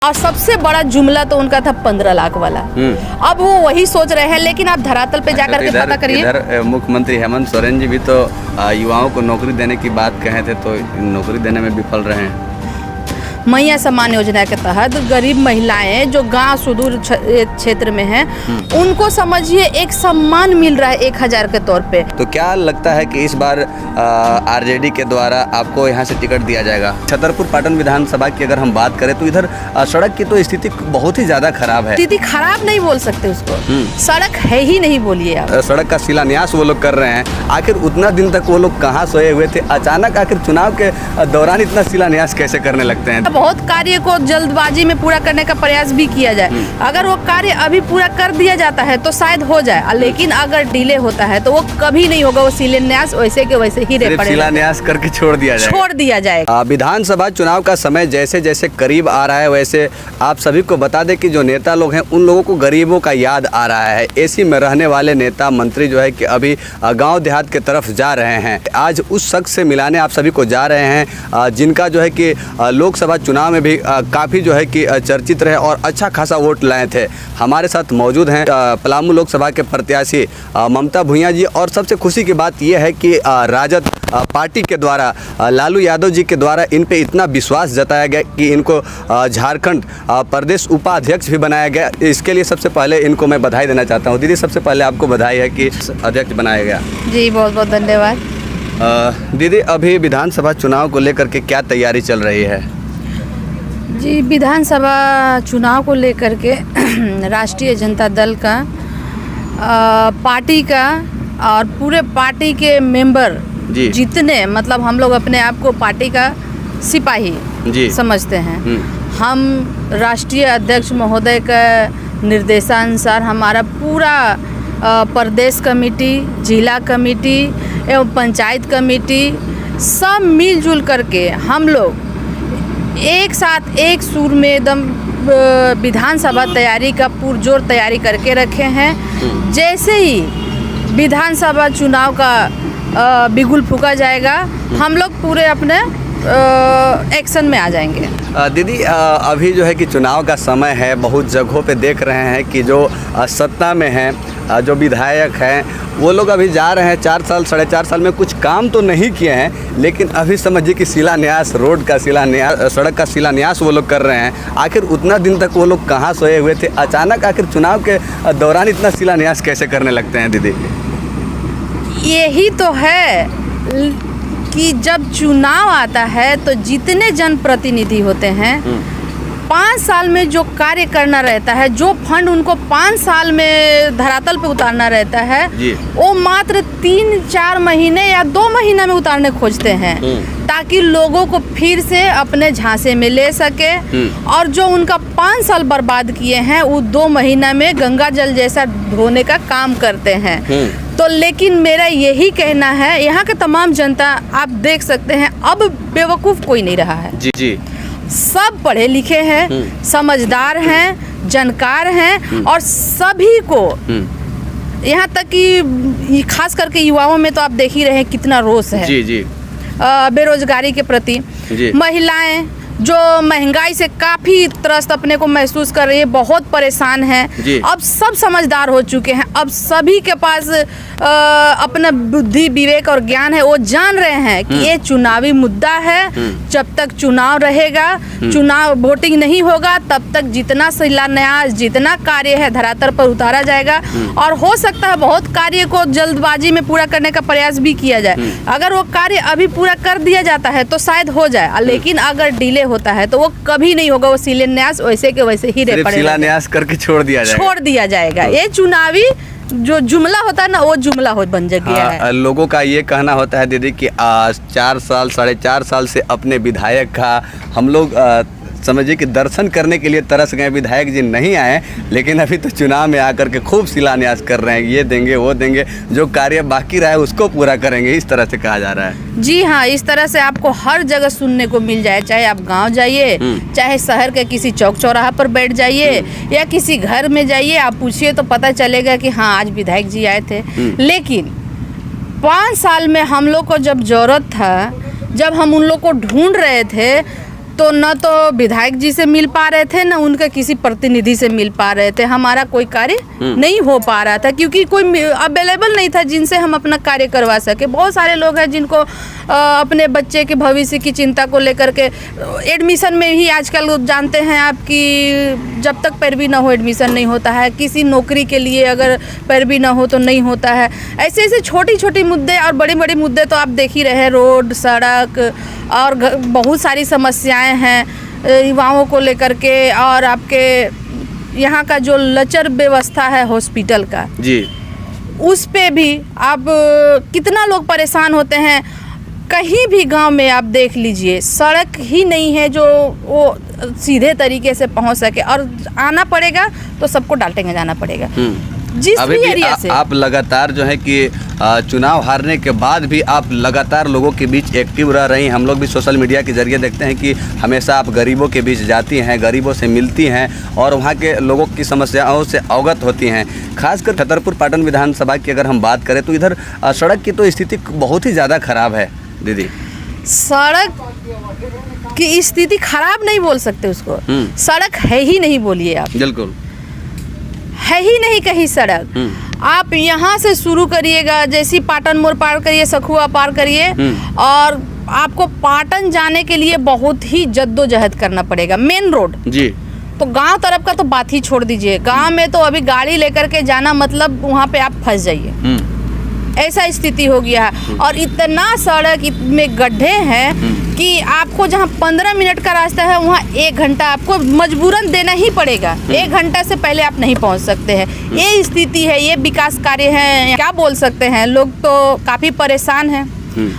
और सबसे बड़ा जुमला तो उनका था 15 लाख वाला। अब वो वही सोच रहे हैं, लेकिन आप धरातल पे जाकर के पता करिए। इधर मुख्यमंत्री हेमंत सोरेन जी भी तो युवाओं को नौकरी देने की बात कहे थे, तो नौकरी देने में विफल रहे हैं। मैया सम्मान योजना के तहत गरीब महिलाएं जो गांव सुदूर क्षेत्र में हैं, उनको समझिए एक सम्मान मिल रहा है 1000 के तौर पे। तो क्या लगता है कि इस बार आरजेडी के द्वारा आपको यहाँ से टिकट दिया जाएगा? छतरपुर पाटन विधानसभा की अगर हम बात करें तो इधर सड़क की तो स्थिति बहुत ही ज्यादा खराब है। स्थिति खराब नहीं बोल सकते उसको, सड़क है ही नहीं बोलिए आप। सड़क का शिलान्यास वो लोग कर रहे हैं, आखिर उतना दिन तक वो लोग कहाँ सोए हुए थे? अचानक आखिर चुनाव के दौरान इतना शिलान्यास कैसे करने लगते हैं? बहुत कार्य को जल्दबाजी में पूरा करने का प्रयास भी किया जाए। अगर वो कार्य अभी पूरा कर दिया जाता है तो शायद हो जाए, लेकिन अगर डिले होता है तो वो कभी नहीं होगा। वो शिलान्यास वैसे के वैसे ही रह पड़ेगा, शिलान्यास करके छोड़ दिया जाएगा। विधानसभा चुनाव का समय जैसे जैसे करीब आ रहा है, वैसे आप सभी को बता दें कि जो नेता लोग हैं उन लोगों को गरीबों का याद आ रहा है। एसी में रहने वाले नेता मंत्री जो है कि अभी गाँव देहात के तरफ जा रहे हैं। आज उस शख्स से मिलाने आप सभी को जा रहे हैं जिनका जो है कि लोकसभा चुनाव में भी काफ़ी जो है कि चर्चित रहे और अच्छा खासा वोट लाए थे। हमारे साथ मौजूद हैं पलामू लोकसभा के प्रत्याशी ममता भूइयां जी। और सबसे खुशी की बात यह है कि राजद पार्टी के द्वारा लालू यादव जी के द्वारा इन पे इतना विश्वास जताया गया कि इनको झारखंड प्रदेश उपाध्यक्ष भी बनाया गया। इसके लिए सबसे पहले इनको मैं बधाई देना चाहता हूँ। दीदी, सबसे पहले आपको बधाई है कि अध्यक्ष बनाया गया। जी बहुत बहुत धन्यवाद। दीदी, अभी विधानसभा चुनाव को लेकर के क्या तैयारी चल रही है? जी, विधानसभा चुनाव को लेकर के राष्ट्रीय जनता दल का पार्टी का और पूरे पार्टी के मेंबर जितने, मतलब हम लोग अपने आप को पार्टी का सिपाही समझते हैं। हम राष्ट्रीय अध्यक्ष महोदय का निर्देशानुसार हमारा पूरा प्रदेश कमेटी, जिला कमेटी एवं पंचायत कमेटी सब मिलजुल करके हम लोग एक साथ एक सुर में एकदम विधानसभा तैयारी का पुरजोर तैयारी करके रखे हैं। जैसे ही विधानसभा चुनाव का बिगुल फूका जाएगा, हम लोग पूरे अपने एक्शन में आ जाएंगे। दीदी, अभी जो है कि चुनाव का समय है, बहुत जगहों पे देख रहे हैं कि जो सत्ता में हैं, जो विधायक हैं, वो लोग अभी जा रहे हैं 4 साल 4.5 साल में कुछ काम तो नहीं किए हैं, लेकिन अभी समझिए कि शिलान्यास, रोड का शिलान्यास, सड़क का शिलान्यास वो लोग कर रहे हैं। आखिर उतना दिन तक वो लोग कहाँ सोए हुए थे? अचानक आखिर चुनाव के दौरान इतना शिलान्यास कैसे करने लगते हैं? दीदी, यही तो है कि जब चुनाव आता है तो जितने जनप्रतिनिधि होते हैं 5 साल में जो कार्य करना रहता है, जो फंड उनको 5 साल में धरातल पे उतारना रहता है, वो मात्र 3-4 महीने या 2 महीना में उतारने खोजते हैं, ताकि लोगों को फिर से अपने झांसे में ले सके। और जो उनका 5 साल बर्बाद किए हैं वो 2 महीना में गंगा जल जैसा धोने का काम करते हैं। तो लेकिन मेरा यही कहना है, यहाँ के तमाम जनता आप देख सकते हैं, अब बेवकूफ़ कोई नहीं रहा है। जी, सब पढ़े लिखे हैं, समझदार हैं, जानकार हैं, और सभी को यहाँ तक कि खास करके युवाओं में तो आप देख ही रहे हैं कितना रोष है। जी। बेरोजगारी के प्रति। महिलाएं जो महंगाई से काफ़ी त्रस्त अपने को महसूस कर रही है, बहुत परेशान हैं। अब सब समझदार हो चुके हैं, अब सभी के पास अपना बुद्धि, विवेक और ज्ञान है। वो जान रहे हैं कि ये चुनावी मुद्दा है। जब तक चुनाव रहेगा, चुनाव वोटिंग नहीं होगा, तब तक जितना शिलान्यास, जितना कार्य है धरातल पर उतारा जाएगा। और हो सकता है बहुत कार्य को जल्दबाजी में पूरा करने का प्रयास भी किया जाए। अगर वो कार्य अभी पूरा कर दिया जाता है तो शायद हो जाए, लेकिन अगर डिले होता है तो वो कभी नहीं होगा। वो शिलान्यास वैसे के वैसे ही रह पड़ेगा, शिलान्यास करके छोड़ दिया जाएगा। ये चुनावी जो जुमला होता है ना, वो जुमला बन गया है। लोगों का ये कहना होता है दीदी कि 4 साल 4.5 साल से अपने विधायक का हम लोग समझिए कि दर्शन करने के लिए तरस गए। विधायक जी नहीं आए, लेकिन अभी तो चुनाव में आकर के खूब शिलान्यास कर रहे हैं, ये देंगे वो देंगे, जो कार्य बाकी रहा है उसको पूरा करेंगे, इस तरह से कहा जा रहा है। जी हाँ, इस तरह से आपको हर जगह सुनने को मिल जाए, चाहे आप गांव जाइए, चाहे शहर के किसी चौक चौराहा पर बैठ जाइए, या किसी घर में जाइए, आप पूछिए तो पता चलेगा कि हाँ आज विधायक जी आए थे। लेकिन 5 साल में हम लोग को जब जरूरत था, जब हम उन लोग को ढूंढ रहे थे, तो न तो विधायक जी से मिल पा रहे थे, न उनके किसी प्रतिनिधि से मिल पा रहे थे। हमारा कोई कार्य नहीं हो पा रहा था क्योंकि कोई अवेलेबल नहीं था जिनसे हम अपना कार्य करवा सके। बहुत सारे लोग हैं जिनको अपने बच्चे के भविष्य की चिंता को लेकर के एडमिशन में ही आजकल जानते हैं आप कि जब तक पैरवी ना हो एडमिशन नहीं होता है। किसी नौकरी के लिए अगर पैरवी ना हो तो नहीं होता है। ऐसे ऐसे छोटी छोटी मुद्दे और बड़े बड़े मुद्दे तो आप देख ही रहे हैं, रोड, सड़क और बहुत सारी समस्याएं हैं युवाओं को लेकर के। और आपके यहाँ का जो लचर व्यवस्था है हॉस्पिटल का जी, उस पे भी आप कितना लोग परेशान होते हैं। कहीं भी गांव में आप देख लीजिए, सड़क ही नहीं है जो वो सीधे तरीके से पहुंच सके, और आना पड़ेगा तो सबको डालटेंगे जाना पड़ेगा। जिस भी एरिया से आप लगातार जो है कि चुनाव हारने के बाद भी आप लगातार लोगों के बीच एक्टिव रह रही हैं। हम लोग भी सोशल मीडिया के जरिए देखते हैं कि हमेशा आप गरीबों के बीच जाती हैं, गरीबों से मिलती हैं और वहाँ के लोगों की समस्याओं से अवगत होती हैं। खासकर छतरपुर पाटन विधानसभा की अगर हम बात करें तो इधर सड़क की तो स्थिति बहुत ही ज़्यादा खराब है दीदी। सड़क की स्थिति खराब नहीं बोल सकते उसको, सड़क है ही नहीं बोलिए आप, बिल्कुल है ही नहीं कहीं सड़क। आप यहाँ से शुरू करिएगा, जैसी पाटन मोड़ पार करिए, सखुआ पार करिए, और आपको पाटन जाने के लिए बहुत ही जद्दोजहद करना पड़ेगा। मेन रोड जी, तो गांव तरफ का तो बात ही छोड़ दीजिए। गांव में तो अभी गाड़ी लेकर के जाना मतलब वहाँ पे आप फंस जाइए, ऐसा स्थिति हो गया है। और इतना सड़क में गड्ढे हैं कि आपको जहाँ 15 मिनट का रास्ता है वहाँ 1 घंटा आपको मजबूरन देना ही पड़ेगा। 1 घंटा से पहले आप नहीं पहुँच सकते हैं। ये स्थिति है, ये विकास कार्य है, क्या बोल सकते हैं। लोग तो काफ़ी परेशान हैं।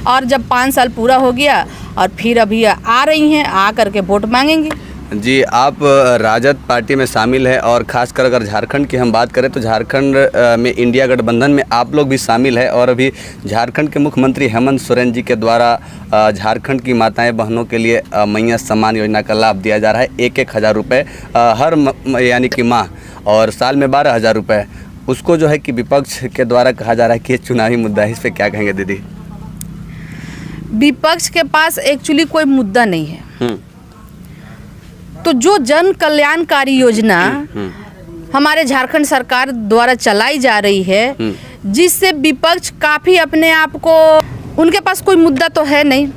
और जब 5 साल पूरा हो गया और फिर अभी आ रही हैं, आ करके वोट मांगेंगी। जी, आप राजद पार्टी में शामिल है और ख़ासकर अगर झारखंड की हम बात करें तो झारखंड में इंडिया गठबंधन में आप लोग भी शामिल है। और अभी झारखंड के मुख्यमंत्री हेमंत सोरेन जी के द्वारा झारखंड की माताएं बहनों के लिए मैया सम्मान योजना का लाभ दिया जा रहा है। 1,000 रुपये हर यानी कि माह, और साल में 12,000 रुपये। उसको जो है कि विपक्ष के द्वारा कहा जा रहा है कि ये चुनावी मुद्दा है, इस पर क्या कहेंगे दीदी? विपक्ष के पास एक्चुअली कोई मुद्दा नहीं है। तो जो जन कल्याणकारी योजना हमारे झारखंड सरकार द्वारा चलाई जा रही है, जिससे विपक्ष काफ़ी अपने आप को, उनके पास कोई मुद्दा तो है नहीं।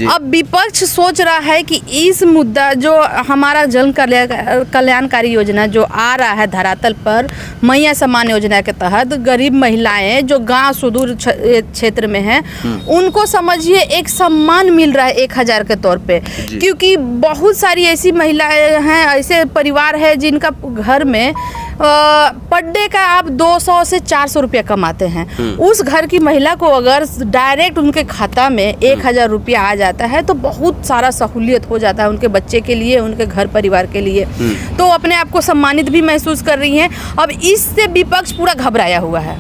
अब विपक्ष सोच रहा है कि इस मुद्दा जो हमारा जन कल्याणकारी योजना जो आ रहा है धरातल पर, मैया सम्मान योजना के तहत गरीब महिलाएं जो गांव सुदूर क्षेत्र में हैं, उनको समझिए एक सम्मान मिल रहा है 1,000 के तौर पे। क्योंकि बहुत सारी ऐसी महिलाएं हैं, ऐसे परिवार है जिनका घर में पर डे का आप 200 से 400 रुपया कमाते हैं। उस घर की महिला को अगर डायरेक्ट उनके खाता में 1,000 रुपया आ जाता है तो बहुत सारा सहूलियत हो जाता है उनके बच्चे के लिए, उनके घर परिवार के लिए। तो अपने आप को सम्मानित भी महसूस कर रही हैं। अब इससे विपक्ष पूरा घबराया हुआ है।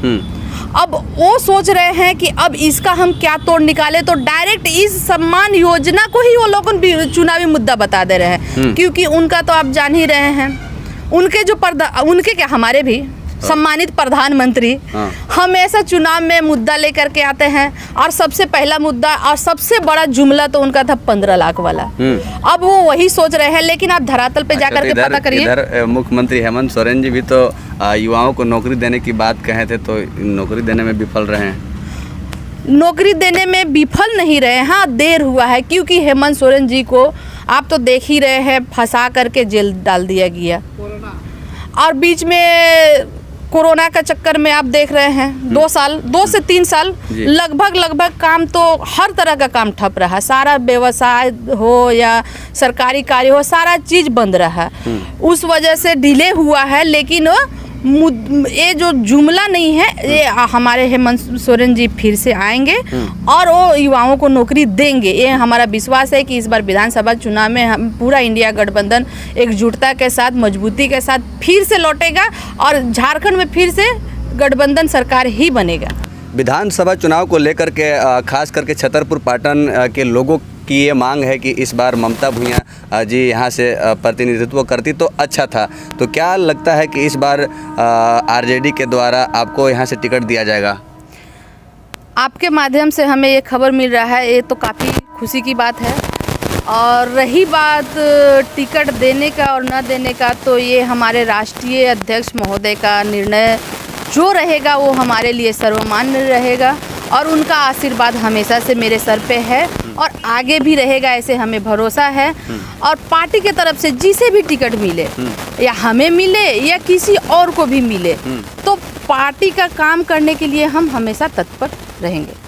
अब वो सोच रहे हैं कि अब इसका हम क्या तोड़ निकाले, तो डायरेक्ट इस सम्मान योजना को ही वो लोग चुनावी मुद्दा बता दे रहे हैं। क्योंकि उनका तो आप जान ही रहे हैं, उनके जो उनके क्या, हमारे भी सम्मानित प्रधानमंत्री हमेशा चुनाव में मुद्दा लेकर के आते हैं। और सबसे पहला मुद्दा और सबसे बड़ा जुमला तो उनका था 15 लाख वाला। अब वो वही सोच रहे हैं, लेकिन आप धरातल पे जाकर के पता करिए। इधर मुख्यमंत्री हेमंत सोरेन जी भी तो युवाओं को नौकरी देने की बात कहे थे, तो नौकरी देने में विफल रहे हैं। नौकरी देने में विफल नहीं रहे, हाँ देर हुआ है। क्योंकि हेमंत सोरेन जी को आप तो देख ही रहे हैं, फंसा करके जेल डाल दिया गया। और बीच में कोरोना का चक्कर में आप देख रहे हैं 2 से 3 साल लगभग काम तो हर तरह का काम ठप रहा। सारा व्यवसाय हो या सरकारी कार्य हो, सारा चीज़ बंद रहा। उस वजह से डिले हुआ है। लेकिन ये जो जुमला नहीं है, ये हमारे हेमंत सोरेन जी फिर से आएंगे और वो युवाओं को नौकरी देंगे। ये हमारा विश्वास है कि इस बार विधानसभा चुनाव में हम पूरा इंडिया गठबंधन एकजुटता के साथ, मजबूती के साथ फिर से लौटेगा और झारखंड में फिर से गठबंधन सरकार ही बनेगा। विधानसभा चुनाव को लेकर के खास करके छतरपुर पाटन के लोगों की ये मांग है कि इस बार ममता भूया जी यहाँ से प्रतिनिधित्व करती तो अच्छा था। तो क्या लगता है कि इस बार आरजेडी के द्वारा आपको यहाँ से टिकट दिया जाएगा? आपके माध्यम से हमें ये खबर मिल रहा है, ये तो काफ़ी खुशी की बात है। और रही बात टिकट देने का और न देने का, तो ये हमारे राष्ट्रीय अध्यक्ष महोदय का निर्णय जो रहेगा वो हमारे लिए सर्वमान्य रहेगा और उनका आशीर्वाद हमेशा से मेरे सर पे है और आगे भी रहेगा, ऐसे हमें भरोसा है। और पार्टी के तरफ से जिसे भी टिकट मिले या हमें मिले या किसी और को भी मिले, तो पार्टी का काम करने के लिए हम हमेशा तत्पर रहेंगे।